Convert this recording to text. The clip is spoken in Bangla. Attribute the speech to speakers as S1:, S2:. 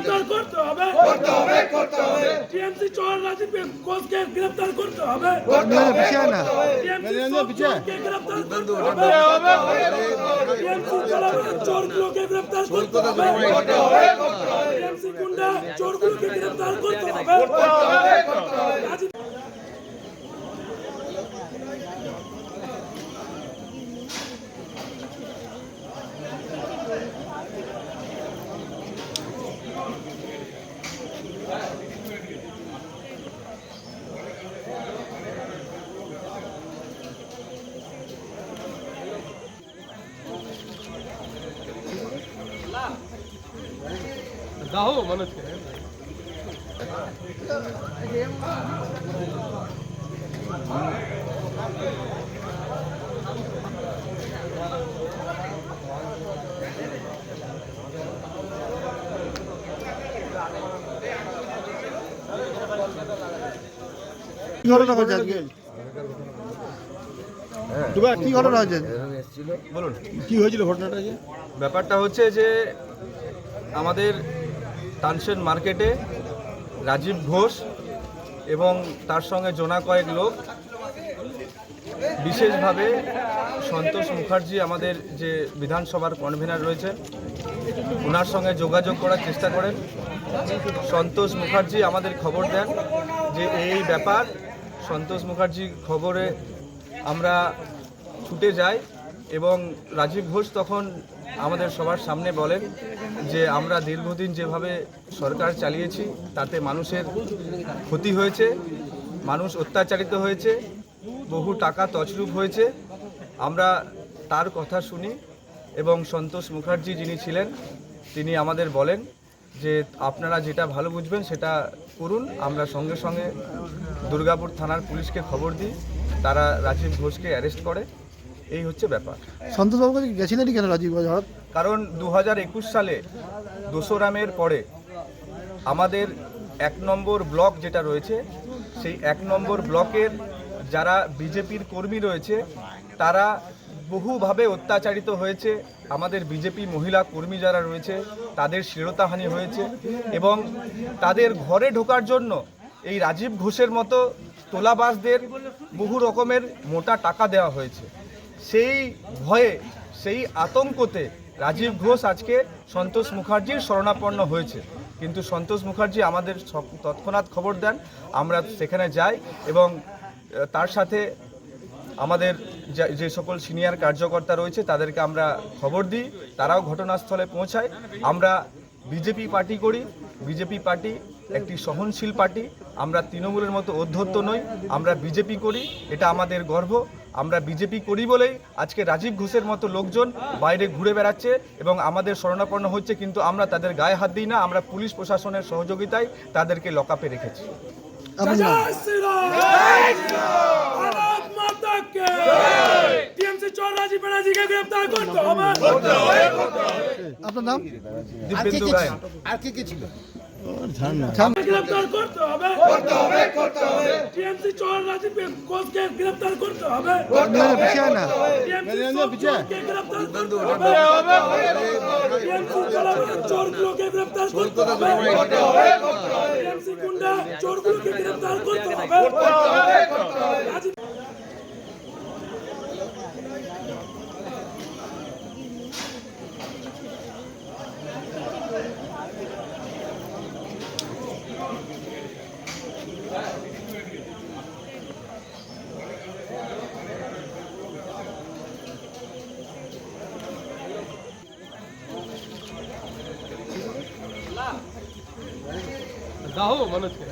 S1: গ্রেফতার করতে হবে টিএমসি চোর রাজীব ঘোষকে গ্রেফতার করতে হবে টিএমসি চোরকে গ্রেফতার করতে হবে টিএমসি চোরগুলোকে গ্রেফতার করতে হবে টিএমসি গুন্ডা চোরগুলোকে গ্রেফতার করতে হবে
S2: দাও মানুষকে
S3: কি ঘটনা হয়েছে আজকে? কি ঘটনা হয়েছে?
S2: বলুন
S3: কি হয়েছিল ঘটনাটা? যে
S2: ব্যাপারটা হচ্ছে যে আমাদের তানসেন মার্কেটে রাজীব ঘোষ এবং তার সঙ্গে জোনা কয়েক লোক বিশেষভাবে সন্তোষ মুখার্জি আমাদের যে বিধানসভার কনভেনার রয়েছে ওনার সঙ্গে যোগাযোগ করার চেষ্টা করেন। সন্তোষ মুখার্জি আমাদের খবর দেন যে এই ব্যাপার। সন্তোষ মুখার্জি খবরে আমরা ছুটে যাই এবং রাজীব ঘোষ তখন আমাদের সবার সামনে বলেন যে আমরা দীর্ঘদিন যেভাবে সরকার চালিয়েছি তাতে মানুষের ক্ষতি হয়েছে, মানুষ অত্যাচারিত হয়েছে, বহু টাকা তছরূপ হয়েছে। আমরা তার কথা শুনি এবং সন্তোষ মুখার্জি যিনি ছিলেন তিনি আমাদের বলেন যে আপনারা যেটা ভালো বুঝবেন সেটা করুন। আমরা সঙ্গে সঙ্গে দুর্গাপুর থানার পুলিশকে খবর দিই, তারা রাজীব ঘোষকে অ্যারেস্ট করে। এই হচ্ছে ব্যাপার।
S3: সন্তোষবাবু কাছে গেছিলেন কেন রাজীব ঘোষ?
S2: কারণ 2021 সালে দোসরামের পরে আমাদের 1 নম্বর ব্লক যেটা রয়েছে সেই 1 নম্বর ব্লকের যারা বিজেপির কর্মী রয়েছে তারা বহুভাবে অত্যাচারিত হয়েছে। আমাদের বিজেপি মহিলা কর্মী যারা রয়েছে তাদের শ্লীলতাহানি হয়েছে এবং তাদের ঘরে ঢোকার জন্য এই রাজীব ঘোষের মতো তোলাবাজদের বহু রকমের মোটা টাকা দেওয়া হয়েছে। সেই ভয়ে, সেই আতঙ্কতে রাজীব ঘোষ আজকে সন্তোষ মুখার্জির শরণাপন্ন হয়েছে। কিন্তু সন্তোষ মুখার্জি আমাদের তৎক্ষণাৎ খবর দেন, আমরা সেখানে যাই এবং তার সাথে আমাদের যে সকল সিনিয়র কার্যকর্তা রয়েছে তাদেরকে আমরা খবর দিই, তারাও ঘটনাস্থলে পৌঁছায়। আমরা বিজেপি পার্টি করি, বিজেপি পার্টি একটি সহনশীল পার্টি। আমরা তৃণমূলের মতো অধ্যত্ত নই, আমরা বিজেপি করি, এটা আমাদের গর্ব। আমরা বিজেপি করি বলেই আজকে রাজীব ঘোষের মতো লোকজন বাইরে ঘুরে বেড়াচ্ছে এবং আমাদের শরণাপন্ন হচ্ছে, কিন্তু আমরা তাদের গায়ে হাত দিই না। আমরা পুলিশ প্রশাসনের সহযোগিতায় তাদেরকে লকআপে রেখেছি।
S3: আপনার নাম?
S2: দিব্যেন্দু গায়েন।
S4: আর কি কি ছিল?
S1: গ্রেফতার করতে হবে টিএমসি চোর রাজীব ঘোষকে গ্রেফতার করতে হবে চোরগুলোকে গ্রেফতার করতে হবে টিএমসি গুন্ডা চোরগুলোকে গ্রেফতার করতে হবে
S2: দাও মানুষকে